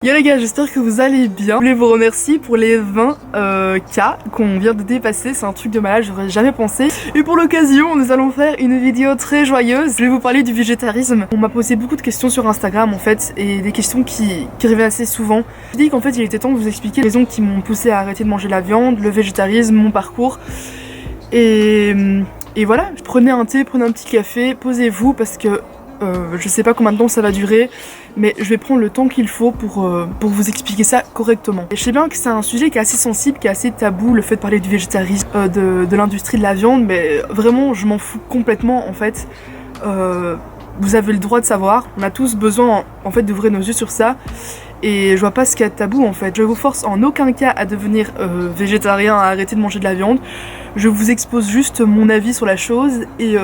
Yo les gars, j'espère que vous allez bien. Je voulais vous remercier pour les 20 K qu'on vient de dépasser, c'est un truc de malade, j'aurais jamais pensé. Et pour l'occasion, nous allons faire une vidéo très joyeuse. Je vais vous parler du végétarisme. On m'a posé beaucoup de questions sur Instagram en fait, et des questions qui reviennent assez souvent. Je dis qu'en fait il était temps de vous expliquer les raisons qui m'ont poussé à arrêter de manger la viande, le végétarisme, mon parcours. Et voilà, prenez un thé, prenez un petit café, posez-vous parce que je sais pas combien de temps ça va durer, mais je vais prendre le temps qu'il faut pour vous expliquer ça correctement. Et je sais bien que c'est un sujet qui est assez sensible, qui est assez tabou, le fait de parler du végétarisme, de l'industrie de la viande, mais vraiment je m'en fous complètement en fait. Vous avez le droit de savoir, on a tous besoin en fait d'ouvrir nos yeux sur ça. Et je vois pas ce qu'il y a de tabou en fait. Je vous force en aucun cas à devenir végétarien, à arrêter de manger de la viande. Je vous expose juste mon avis sur la chose et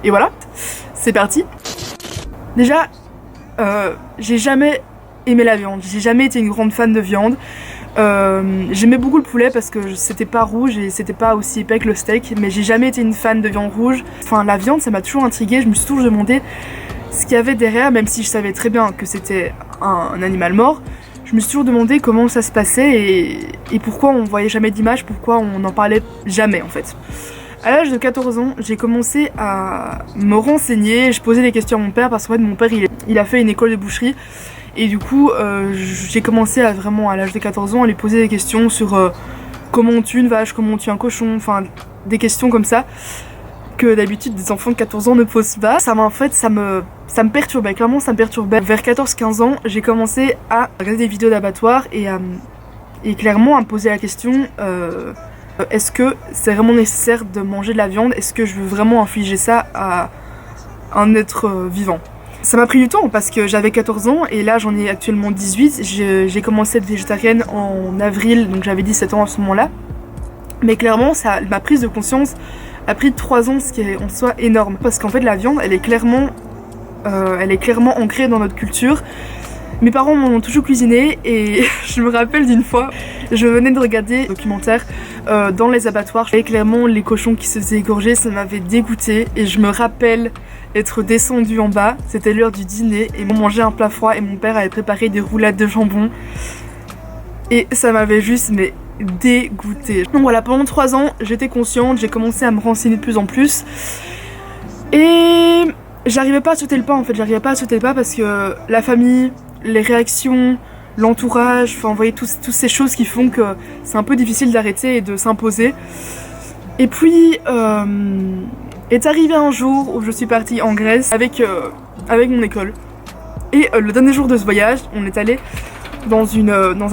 voilà, c'est parti. Déjà, j'ai jamais aimé la viande, j'ai jamais été une grande fan de viande. J'aimais beaucoup le poulet parce que c'était pas rouge et c'était pas aussi épais que le steak, mais j'ai jamais été une fan de viande rouge. Enfin, la viande ça m'a toujours intriguée, je me suis toujours demandé ce qu'il y avait derrière, même si je savais très bien que c'était un animal mort. Je me suis toujours demandé comment ça se passait et pourquoi on voyait jamais d'image, pourquoi on n'en parlait jamais en fait. À l'âge de 14 ans, j'ai commencé à me renseigner, je posais des questions à mon père parce qu'en fait mon père il a fait une école de boucherie et du coup j'ai commencé à l'âge de 14 ans à lui poser des questions sur comment on tue une vache, comment on tue un cochon, enfin des questions comme ça que d'habitude des enfants de 14 ans ne posent pas. Ça me perturbait, clairement ça me perturbait. Vers 14-15 ans, j'ai commencé à regarder des vidéos d'abattoirs et clairement à me poser la question est-ce que c'est vraiment nécessaire de manger de la viande? Est-ce que je veux vraiment infliger ça à un être vivant? Ça m'a pris du temps parce que j'avais 14 ans et là j'en ai actuellement 18. J'ai commencé à être végétarienne en avril, donc j'avais 17 ans à ce moment-là. Mais clairement, ma prise de conscience a pris 3 ans, ce qui est en soi énorme. Parce qu'en fait la viande, elle est clairement ancrée dans notre culture. Mes parents m'en ont toujours cuisiné et je me rappelle d'une fois, je venais de regarder un documentaire dans les abattoirs. Et clairement les cochons qui se faisaient égorger, ça m'avait dégoûté et je me rappelle être descendue en bas, c'était l'heure du dîner et on mangeait un plat froid et mon père avait préparé des roulades de jambon et ça m'avait juste dégoûtée. Donc voilà, pendant 3 ans j'étais consciente, j'ai commencé à me renseigner de plus en plus et j'arrivais pas à sauter le pas en fait, parce que la famille, les réactions, l'entourage, enfin vous voyez toutes ces choses qui font que c'est un peu difficile d'arrêter et de s'imposer. Et puis est arrivé un jour où je suis partie en Grèce avec mon école. Et le dernier jour de ce voyage, on est allé dans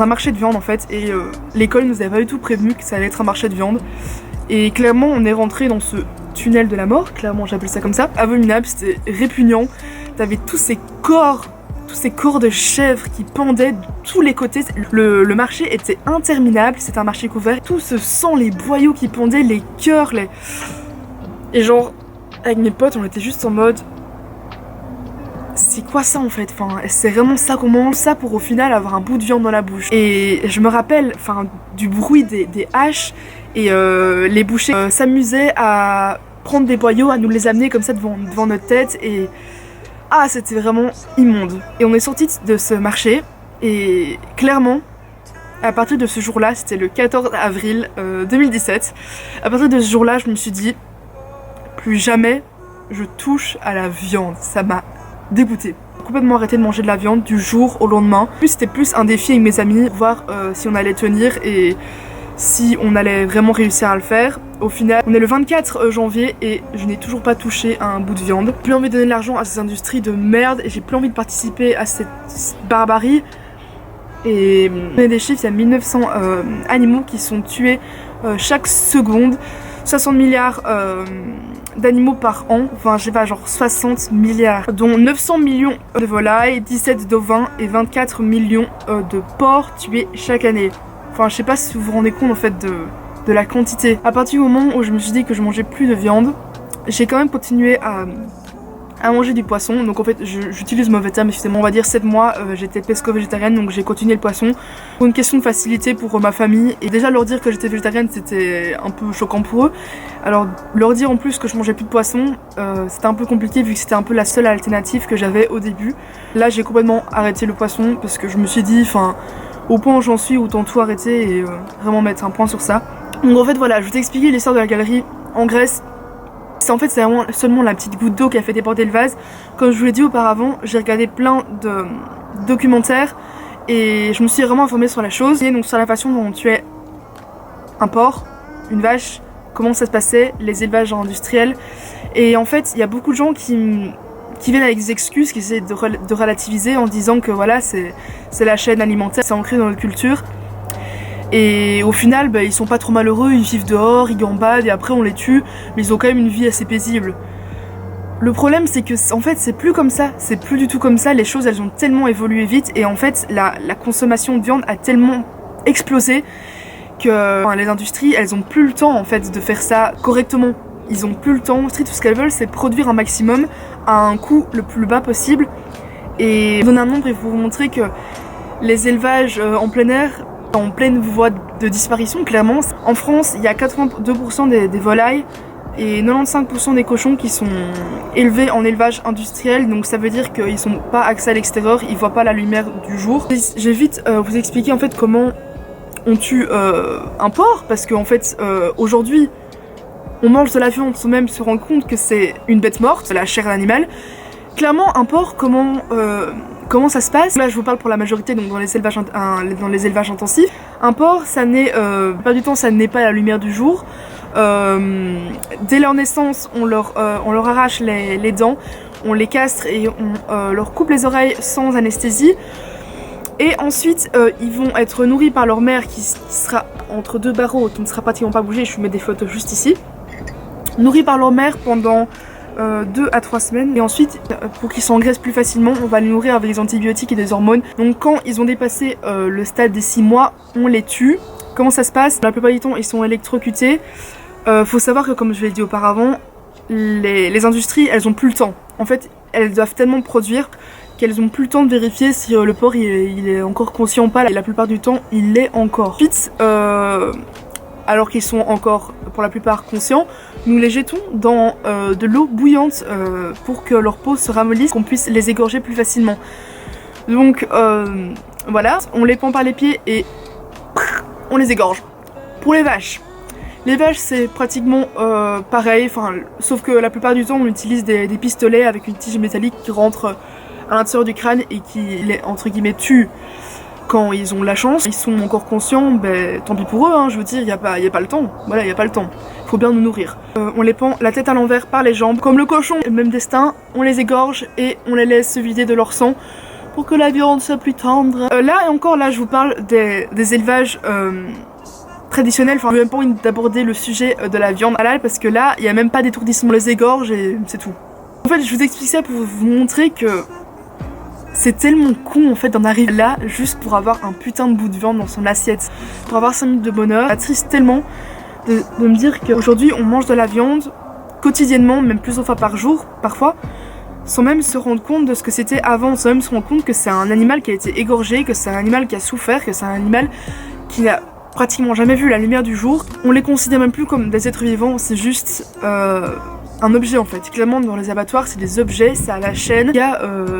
un marché de viande en fait et l'école nous avait pas du tout prévenu que ça allait être un marché de viande. Et clairement on est rentré dans ce tunnel de la mort, clairement j'appelle ça comme ça, abominable, c'était répugnant. T'avais tous ces corps de chèvres qui pendaient de tous les côtés. Le marché était interminable, c'était un marché couvert. Tout ce sang, les boyaux qui pendaient, les cœurs, Et genre, avec mes potes, on était juste en mode... C'est quoi ça en fait? Enfin, c'est vraiment ça qu'on mange, ça pour au final avoir un bout de viande dans la bouche. Et je me rappelle du bruit des haches et les bouchers s'amusaient à prendre des boyaux, à nous les amener comme ça devant notre tête et... Ah, c'était vraiment immonde. Et on est sorti de ce marché et clairement, à partir de ce jour-là, c'était le 14 avril 2017, à partir de ce jour-là, je me suis dit, plus jamais je touche à la viande. Ça m'a dégoûtée. J'ai complètement arrêté de manger de la viande du jour au lendemain. Puis c'était plus un défi avec mes amis, voir si on allait tenir et si on allait vraiment réussir à le faire. Au final, on est le 24 janvier et je n'ai toujours pas touché à un bout de viande. J'ai plus envie de donner de l'argent à ces industries de merde et j'ai plus envie de participer à cette barbarie. Et on a des chiffres, il y a 1900 animaux qui sont tués chaque seconde. 60 milliards d'animaux par an, enfin je sais pas, genre 60 milliards, dont 900 millions de volailles, 17 d'ovins et 24 millions de porcs tués chaque année. Enfin je sais pas si vous vous rendez compte en fait de la quantité. À partir du moment où je me suis dit que je mangeais plus de viande, j'ai quand même continué à à manger du poisson. Donc en fait j'utilise le mauvais terme, excusez-moi, on va dire 7 mois j'étais pesco-végétarienne, donc j'ai continué le poisson pour une question de facilité pour ma famille. Et déjà leur dire que j'étais végétarienne c'était un peu choquant pour eux. Alors leur dire en plus que je mangeais plus de poisson, c'était un peu compliqué vu que c'était un peu la seule alternative que j'avais au début. Là j'ai complètement arrêté le poisson parce que je me suis dit, enfin au point où j'en suis, autant tout arrêter et vraiment mettre un point sur ça. Donc en fait voilà, je vais t'expliquer l'histoire de la galerie en Grèce. En fait c'est vraiment seulement la petite goutte d'eau qui a fait déborder le vase. Comme je vous l'ai dit auparavant, j'ai regardé plein de documentaires et je me suis vraiment informée sur la chose. Et donc sur la façon dont on tuait un porc, une vache, comment ça se passait, les élevages industriels. Et en fait il y a beaucoup de gens qui viennent avec des excuses, qui essaient de relativiser en disant que voilà c'est la chaîne alimentaire, c'est ancré dans notre culture. Et au final, bah, ils sont pas trop malheureux, ils vivent dehors, ils gambadent et après on les tue, mais ils ont quand même une vie assez paisible. Le problème c'est que en fait c'est plus comme ça, c'est plus du tout comme ça, les choses elles ont tellement évolué vite et en fait la consommation de viande a tellement explosé que les industries elles ont plus le temps en fait de faire ça correctement. Ils ont plus le temps, tout ce qu'elles veulent c'est produire un maximum à un coût le plus bas possible. Et je vous donne un nombre et vous montrer que les élevages en plein air, en pleine voie de disparition, clairement. En France, il y a 82% des volailles et 95% des cochons qui sont élevés en élevage industriel, donc ça veut dire qu'ils sont pas accès à l'extérieur, ils voient pas la lumière du jour. Je vais vite vous expliquer en fait comment on tue un porc, parce qu'en fait aujourd'hui on mange de la viande sans même se rendre compte que c'est une bête morte, la chair d'animal. Clairement un porc, comment ça se passe? Là je vous parle pour la majorité, donc dans les élevages intensifs. Un porc, ça naît, pas du temps ça n'est pas à la lumière du jour. Dès leur naissance, on leur arrache les dents, on les castre et on leur coupe les oreilles sans anesthésie. Et ensuite, ils vont être nourris par leur mère qui sera entre deux barreaux, qui ne sera pratiquement pas bougée. Je vous mets des photos juste ici. Nourris par leur mère pendant 2 à 3 semaines. Et ensuite, pour qu'ils s'engraissent plus facilement, on va les nourrir avec des antibiotiques et des hormones. Donc quand ils ont dépassé le stade des 6 mois, on les tue. Comment ça se passe? La plupart du temps, ils sont électrocutés. Faut savoir que, comme je l'ai dit auparavant, les industries, elles ont plus le temps. En fait, elles doivent tellement produire qu'elles ont plus le temps de vérifier si le porc il est encore conscient ou pas. Et la plupart du temps, il l'est encore. Ensuite, alors qu'ils sont encore pour la plupart conscients, nous les jetons dans de l'eau bouillante pour que leur peau se ramollisse, qu'on puisse les égorger plus facilement. Donc voilà, on les pend par les pieds et on les égorge. Pour les vaches c'est pratiquement pareil, sauf que la plupart du temps on utilise des pistolets avec une tige métallique qui rentre à l'intérieur du crâne et qui les entre guillemets tue quand ils ont la chance. Ils sont encore conscients, ben tant pis pour eux, hein, je veux dire, il n'y a pas le temps. Voilà, il n'y a pas le temps. Faut bien nous nourrir. On les pend la tête à l'envers par les jambes. Comme le cochon, le même destin, on les égorge et on les laisse se vider de leur sang pour que la viande soit plus tendre. Là et encore, là je vous parle des élevages traditionnels. Enfin, j'ai même pas envie d'aborder le sujet de la viande halal parce que là, il n'y a même pas d'étourdissement. On les égorge et c'est tout. En fait, je vous explique ça pour vous montrer que c'est tellement con en fait d'en arriver là juste pour avoir un putain de bout de viande dans son assiette, pour avoir 5 minutes de bonheur. Ça triste tellement de me dire qu'aujourd'hui on mange de la viande quotidiennement, même plusieurs fois par jour parfois, sans même se rendre compte de ce que c'était avant, sans même se rendre compte que c'est un animal qui a été égorgé, que c'est un animal qui a souffert, que c'est un animal qui n'a pratiquement jamais vu la lumière du jour. On les considère même plus comme des êtres vivants, c'est juste un objet en fait. Clairement dans les abattoirs c'est des objets, c'est à la chaîne. Il y a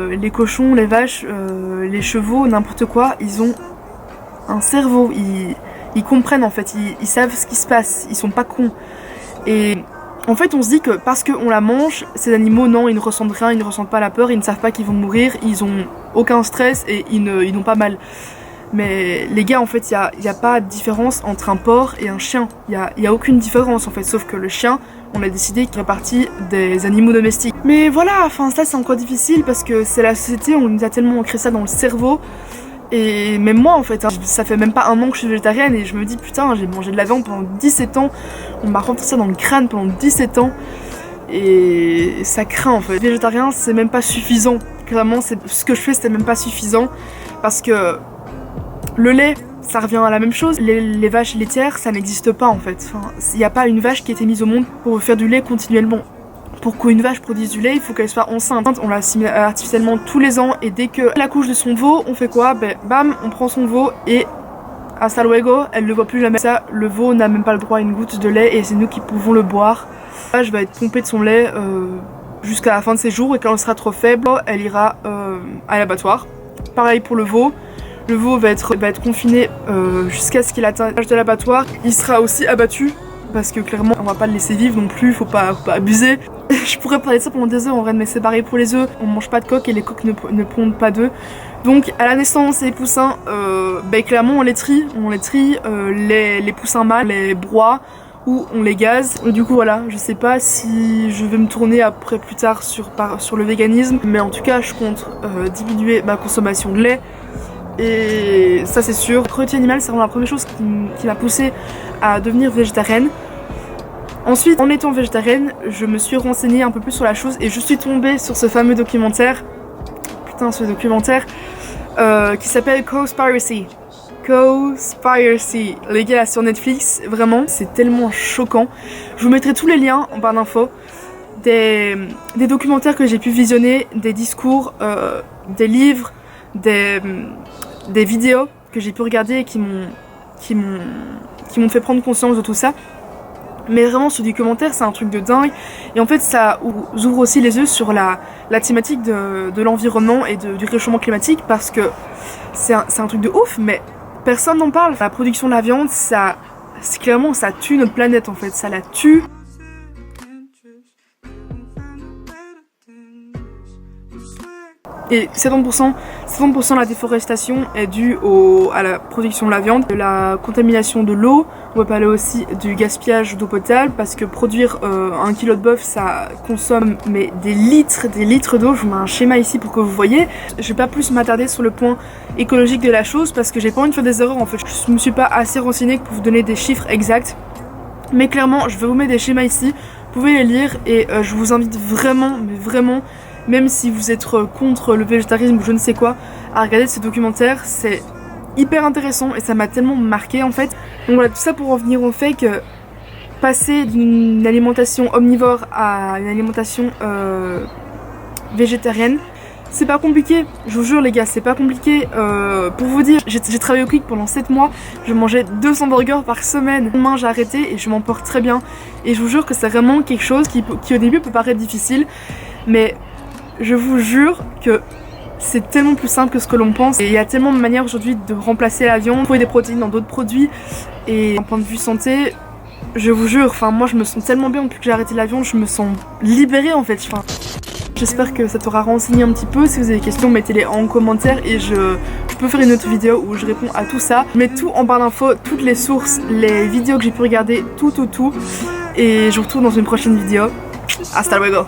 les cochons, les vaches, les chevaux, n'importe quoi, ils ont un cerveau, ils comprennent en fait, ils savent ce qui se passe, ils sont pas cons. Et en fait on se dit que parce qu'on la mange, ces animaux non, ils ne ressentent rien, ils ne ressentent pas la peur, ils ne savent pas qu'ils vont mourir, ils ont aucun stress et ils n'ont pas mal. Mais les gars en fait il y a pas de différence entre un porc et un chien, il y a aucune différence en fait, sauf que le chien, on a décidé qu'il fait partie des animaux domestiques. Mais voilà, enfin ça c'est encore difficile parce que c'est la société, on nous a tellement ancré ça dans le cerveau. Et même moi en fait, hein, ça fait même pas un an que je suis végétarienne et je me dis putain j'ai mangé de la viande pendant 17 ans, on m'a rentré ça dans le crâne pendant 17 ans. Et ça craint en fait. Végétarien c'est même pas suffisant, clairement ce que je fais c'était même pas suffisant parce que le lait, ça revient à la même chose. Les vaches laitières, ça n'existe pas en fait. Enfin, il n'y a pas une vache qui a été mise au monde pour faire du lait continuellement. Pour qu'une vache produise du lait, il faut qu'elle soit enceinte. On l'assimile artificiellement tous les ans et dès qu'elle accouche de son veau, on fait quoi? Ben bam, on prend son veau et hasta luego, elle le voit plus jamais. Ça, le veau n'a même pas le droit à une goutte de lait et c'est nous qui pouvons le boire. La vache va être pompée de son lait jusqu'à la fin de ses jours et quand elle sera trop faible, elle ira à l'abattoir. Pareil pour le veau. Le veau va être confiné jusqu'à ce qu'il atteigne l'âge de l'abattoir. Il sera aussi abattu parce que clairement on va pas le laisser vivre non plus, faut pas abuser. Je pourrais parler de ça pendant des heures en vrai, mais c'est pareil pour les œufs, on mange pas de coq et les coqs ne pondent pas d'œufs. Donc à la naissance les poussins, clairement on les trie, les poussins mâles, les broie ou on les gaze. Et du coup voilà, je sais pas si je vais me tourner après plus tard sur le véganisme, mais en tout cas je compte diminuer ma consommation de lait. Et ça c'est sûr. La cruauté animale c'est vraiment la première chose qui m'a poussée à devenir végétarienne. Ensuite, en étant végétarienne, je me suis renseignée un peu plus sur la chose et je suis tombée sur ce fameux documentaire, ce documentaire qui s'appelle Cowspiracy. Cowspiracy, les gars, sur Netflix, vraiment, c'est tellement choquant. Je vous mettrai tous les liens en barre d'infos. Des documentaires que j'ai pu visionner, des discours, des livres, des vidéos que j'ai pu regarder et qui m'ont fait prendre conscience de tout ça. Mais vraiment ce documentaire c'est un truc de dingue et en fait ça ouvre aussi les yeux sur la thématique de l'environnement et du réchauffement climatique parce que c'est un truc de ouf mais personne n'en parle. La production de la viande clairement ça tue notre planète en fait, ça la tue. Et 70% de la déforestation est due à la production de la viande, de la contamination de l'eau. On va parler aussi du gaspillage d'eau potable parce que produire 1 kg de bœuf ça consomme des litres d'eau. Je vous mets un schéma ici pour que vous voyez. Je vais pas plus m'attarder sur le point écologique de la chose parce que j'ai pas envie de faire des erreurs en fait. Je me suis pas assez renseignée pour vous donner des chiffres exacts. Mais clairement je vais vous mettre des schémas ici, vous pouvez les lire et je vous invite vraiment, mais vraiment, même si vous êtes contre le végétarisme ou je ne sais quoi, à regarder ce documentaire, c'est hyper intéressant et ça m'a tellement marqué en fait. Donc voilà, tout ça pour en venir au fait que passer d'une alimentation omnivore à une alimentation végétarienne, c'est pas compliqué, je vous jure les gars, c'est pas compliqué. Pour vous dire, j'ai travaillé au Quick pendant 7 mois, je mangeais 200 burgers par semaine. Demain j'ai arrêté et je m'en porte très bien. Et je vous jure que c'est vraiment quelque chose qui au début peut paraître difficile, mais je vous jure que c'est tellement plus simple que ce que l'on pense. Et il y a tellement de manières aujourd'hui de remplacer la viande, trouver des protéines dans d'autres produits. Et d'un point de vue santé, je vous jure, enfin moi je me sens tellement bien depuis que j'ai arrêté la viande, je me sens libérée en fait. J'espère que ça t'aura renseigné un petit peu. Si vous avez des questions, mettez-les en commentaire et je peux faire une autre vidéo où je réponds à tout ça. Je mets tout en barre d'infos, toutes les sources, les vidéos que j'ai pu regarder, tout. Et je vous retrouve dans une prochaine vidéo. Hasta luego!